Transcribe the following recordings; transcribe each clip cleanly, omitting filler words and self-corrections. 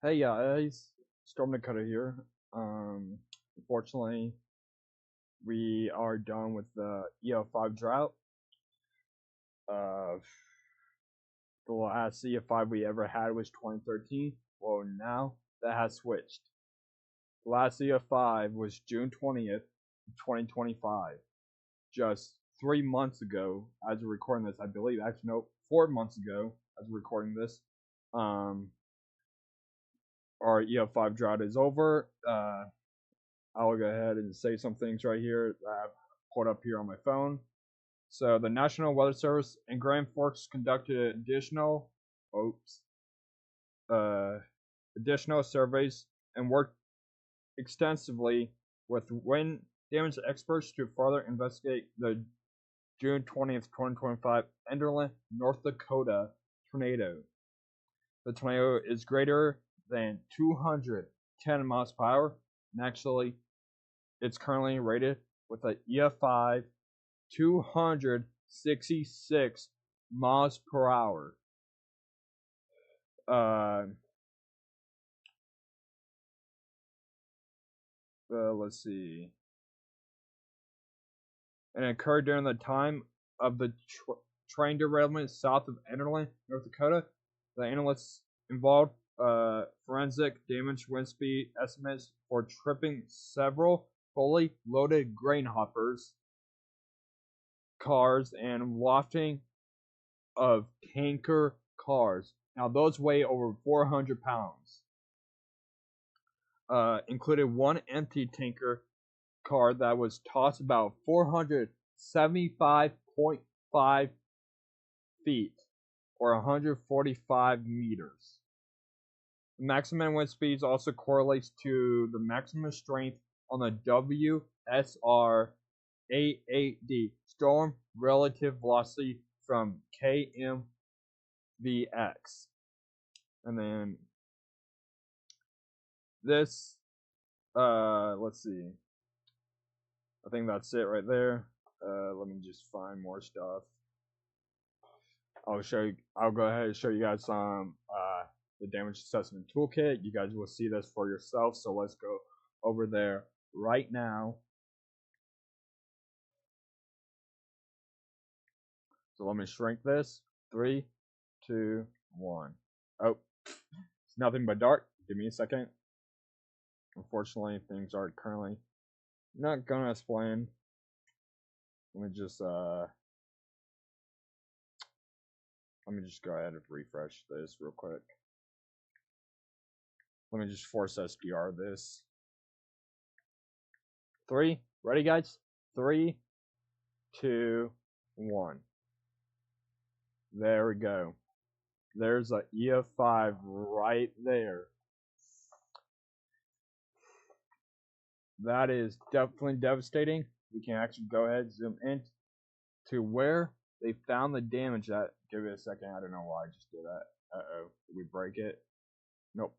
Hey guys, Storm Dakota here. Unfortunately, we are done with the Ef-5 Drought. The last Ef-5 we ever had was 2013. Well, now that has switched. The last Ef-5 was June 20th, 2025. Just 3 months ago, as we're recording this, I believe. Actually, no, 4 months ago, as we're recording this. Our Ef-5 Drought is over. I'll go ahead and say some things right here that I've pulled up here on my phone. So the National Weather Service in Grand Forks conducted additional surveys and worked extensively with wind damage experts to further investigate the June 20th, 2025 Enderlin, North Dakota tornado. The tornado is greater than 210 miles per hour, and actually it's currently rated with an Ef-5 266 miles per hour. Let's see. And it occurred during the time of the train derailment south of Enderlin, North Dakota. The analysts involved forensic damage wind speed estimates for tripping several fully loaded grain hoppers, cars, and wafting of tanker cars. Now those weigh over 400 pounds. Included one empty tanker car that was tossed about 475.5 feet or 145 meters. The maximum wind speeds also correlates to the maximum strength on the WSR-88D storm relative velocity from KMVX. And then this, let's see. I think that's it right there. Let me just find more stuff. I'll go ahead and show you guys some the Damage Assessment Toolkit. You guys will see this for yourself. So let's go over there right now. So let me shrink this. 3, 2, 1. Oh, it's nothing but dark. Give me a second. Unfortunately, things are currently not gonna explain. Let me just go ahead and refresh this real quick. Let me just force SPR this. 3, ready guys? 3, 2, 1. There we go. There's a Ef-5 right there. That is definitely devastating. We can actually go ahead and zoom in to where they found the damage at. Give it a second. I don't know why I just did that. Uh-oh. Did we break it? Nope.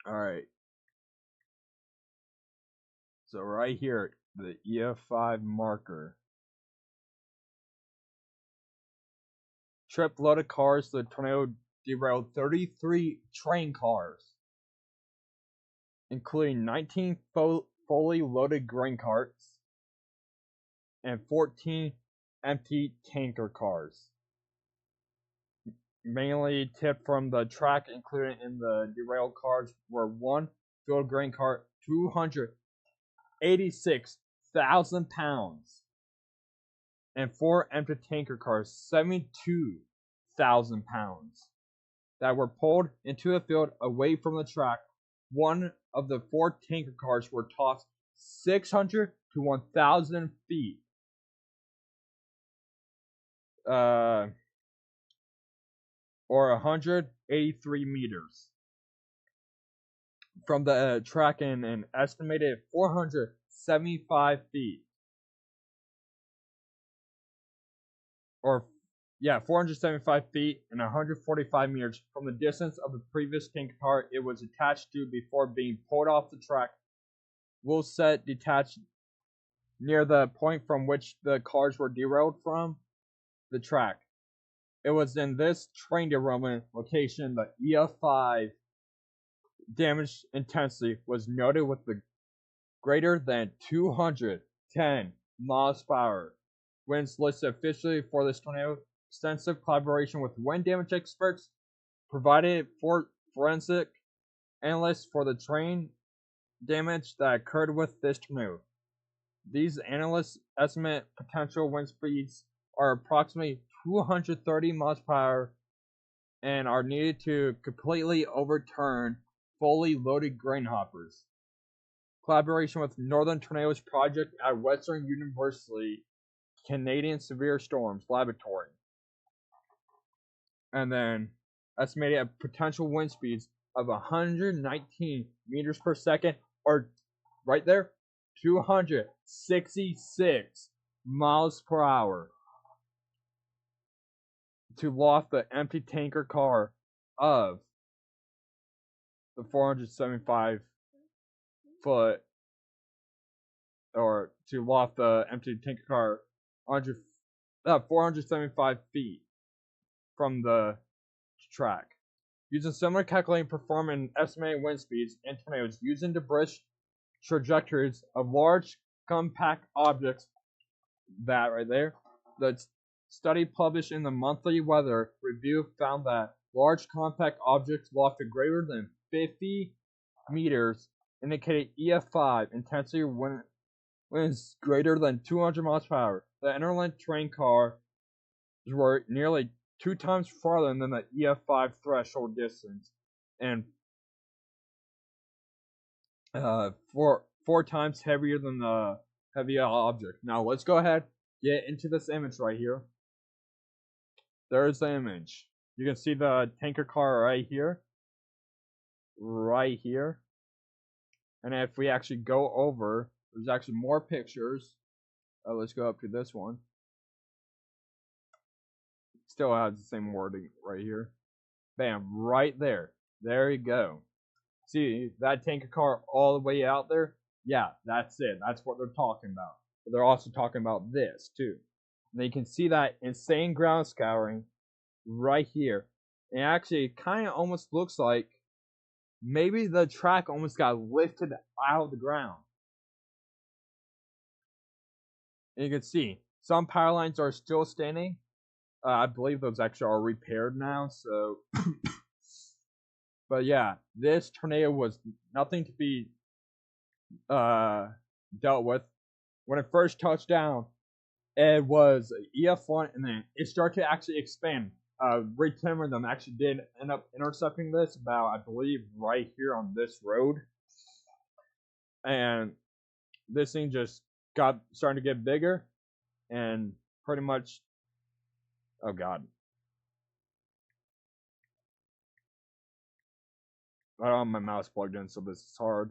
Alright. So right here, the Ef-5 marker. Trip loaded cars, the tornado derailed 33 train cars, including 19 fully loaded grain carts and 14 empty tanker cars. Mainly tipped from the track included in the derailed cars were one filled grain cart, 286,000 pounds, and 4 empty tanker cars, 72,000 pounds, that were pulled into a field away from the track. One of the 4 tanker cars were tossed 600 to 1,000 feet. Or 183 meters from the track in an estimated 475 feet. 475 feet and 145 meters from the distance of the previous tanker car it was attached to before being pulled off the track. Wheel set detached near the point from which the cars were derailed from the track. it was in this train derailment location the Ef-5 damage intensity was noted with the greater than 210 miles per hour. Winds listed officially for this tornado. Extensive collaboration with wind damage experts provided for forensic analysts for the train damage that occurred with this tornado. These analysts estimate potential wind speeds are approximately 230 miles per hour and are needed to completely overturn fully loaded grain hoppers. Collaboration with Northern Tornadoes Project at Western University Canadian Severe Storms Laboratory. And then estimated at potential wind speeds of 119 meters per second, or right there, 266 miles per hour to loft the empty tanker car of the 475 foot, or to loft the empty tanker car 475 feet from the track. Using similar calculating, perform and estimating wind speeds and tornadoes using the bridge trajectories of large compact objects. That right there. The study published in the Monthly Weather Review found that large compact objects lofted greater than 50 meters indicated Ef-5 intensity winds greater than 200 miles per hour. The Enderlin train cars were nearly 2 times farther than the Ef-5 threshold distance, and 4 times heavier than the heavy object. Now let's go ahead, get into this image right here. There's the image. You can see the tanker car right here. Right here. And if we actually go over, there's actually more pictures. Let's go up to this one. Still has the same wording right here. Bam, right there. There you go. See that tanker car all the way out there? Yeah, that's it. That's what they're talking about. But they're also talking about this too. And you can see that insane ground scouring right here. And actually, it kind of almost looks like maybe the track almost got lifted out of the ground. And you can see some power lines are still standing. I believe those actually are repaired now, so. But yeah, this tornado was nothing to be dealt with. When it first touched down, it was EF1, and then it started to actually expand. Ray Timmer and them actually did end up intercepting this about, I believe, right here on this road. And this thing just starting to get bigger, and pretty much, oh god. I don't have my mouse plugged in, so this is hard.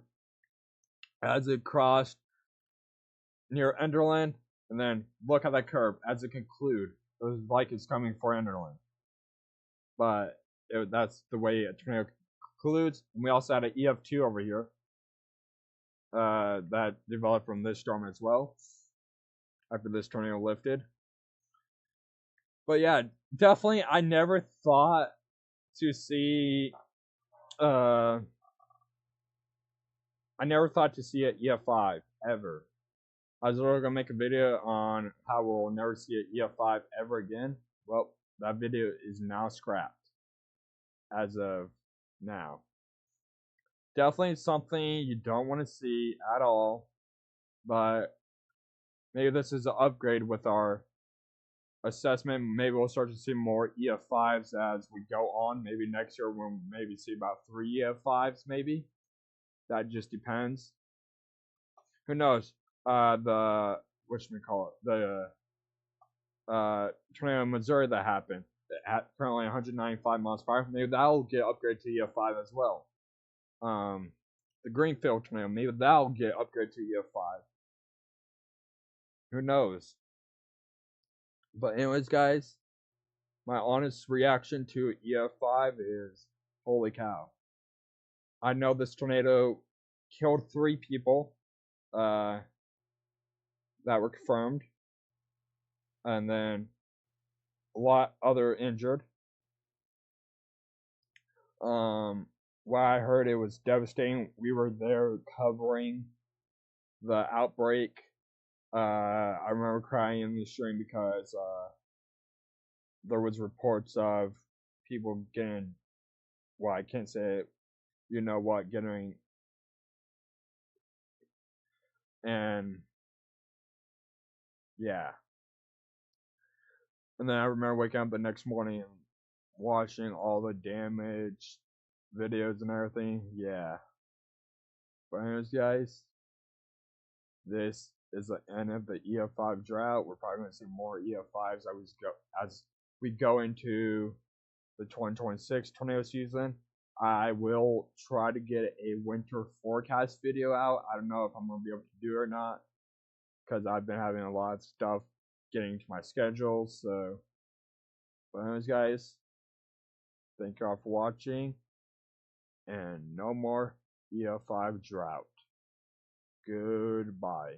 As it crossed near Enderlin, and then look at that curve as it conclude. It was like it's coming for Enderlin. But that's the way a tornado concludes. And we also had an EF2 over here that developed from this storm as well after this tornado lifted. But yeah, definitely I never thought to see an EF5 ever. I was literally gonna make a video on how we'll never see an EF5 ever again. Well, that video is now scrapped as of now. Definitely something you don't want to see at all, but maybe this is an upgrade with our assessment. Maybe we'll start to see more EF5s as we go on. Maybe next year we'll maybe see about 3 EF5s, maybe. That just depends. Who knows? The tornado in Missouri that happened at currently 195 miles per hour. Maybe that'll get upgraded to EF5 as well. The Greenfield tornado, maybe that'll get upgraded to EF5. Who knows? But anyways, guys, my honest reaction to EF5 is, holy cow. I know this tornado killed 3 people that were confirmed. And then a lot other injured. What I heard, it was devastating. We were there covering the outbreak. I remember crying in the stream because there was reports of people getting, well, I can't say it, you know what, getting, and yeah. And then I remember waking up the next morning and watching all the damage videos and everything. Yeah. But anyways, guys, this is the end of the Ef-5 drought. We're probably going to see more Ef-5s as we go into the 2026 tornado season. I will try to get a winter forecast video out. I don't know if I'm going to be able to do it or not, because I've been having a lot of stuff getting to my schedule. So, but anyways, guys, thank you all for watching, and no more Ef-5 drought. Goodbye.